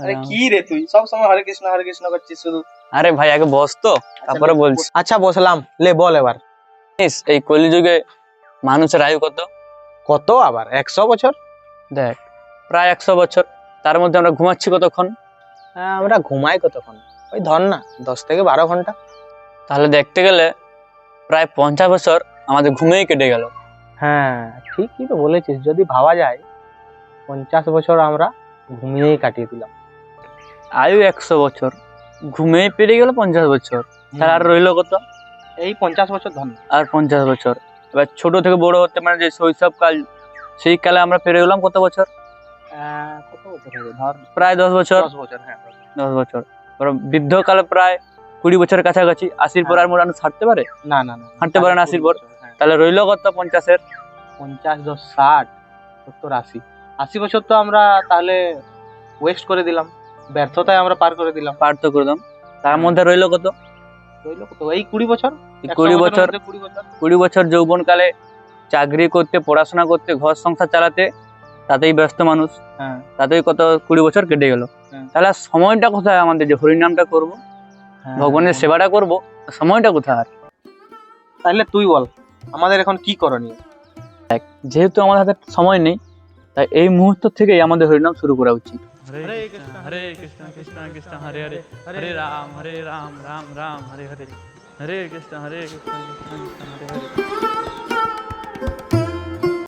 আরে কি রে তুই সব সময় হরে কৃষ্ণ করছিস শুধু? আরে ভাই আগে বস তো, তারপরে বলছি। আচ্ছা বসলাম, লে বল এবার। এই কলিযুগে মানুষের আয়ু কত? কত আবার 100 বছর? দেখ, প্রায় 100 বছর। তার মধ্যে আমরা ঘুমাচ্ছি কতক্ষণ? হ্যাঁ, আমরা ঘুমাই কতক্ষণ? ওই ধর না 10 থেকে 12 ঘন্টা। তাহলে দেখতে গেলে প্রায় 50 বছর আমাদের ঘুমেই কেটে গেল। হ্যাঁ ঠিকই তো বলেছিস, যদি ভাবা যায় 50 বছর আমরা ঘুমিয়েই কাটিয়ে দিলাম। আয়ু 100 বছর, ঘুমেই পেরিয়ে গেল 50 বছর। তাহলে আর রইলো কত? এই 50 বছর ধর না। আর 50 বছর। এবার ছোট থেকে বড় হতে মানে যে শৈশবকাল, সেই কালে আমরা পেরিয়ে গেলাম কত বছর? কত বছর হবে ধর? প্রায় 10 বছর। 10 বছর, হ্যাঁ 10 বছর। এবার বৃদ্ধকালে প্রায় 20 বছরের কাছাকাছি। 80-র পর আর মানুষ হাঁটতে পারে? না না না, হাঁটতে পারে না 80-র পর। হ্যাঁ। তাহলে রইলো কত 50-এর? 50 10 60 70 80 80 বছর তো আমরা তাহলে ওয়েস্ট করে দিলাম, ব্যর্থতায় আমরা পার করে দিলাম। পার তো করলাম। তার মধ্যে রইলো কত? রইলো কত? এই 20 বছর। 20 বছর। 20 বছর 20 বছর যৌবনকালে চাকরি করতে, পড়াশোনা করতে, ঘর সংসার চালাতে, তাতেই ব্যস্ত মানুষ। হ্যাঁ তাতেই কত 20 বছর কেটে গেল। হ্যাঁ। তাহলে আর সময়টা কোথায় আমাদের যে হরিনামটা করব, হ্যাঁ। ভগবানের সেবাটা করব, সময়টা কোথায়? আর তাহলে তুই বল আমাদের এখন কি করণীয়? যেহেতু আমাদের হাতে সময় নেই, তাই এই মুহূর্ত থেকেই আমাদের হরিনাম শুরু করা উচিত। हरे कृष्ण कृष्ण कृष्ण हरे हरे हरे राम राम राम हरे हरे हरे कृष्ण कृष्ण कृष्ण हरे हरे।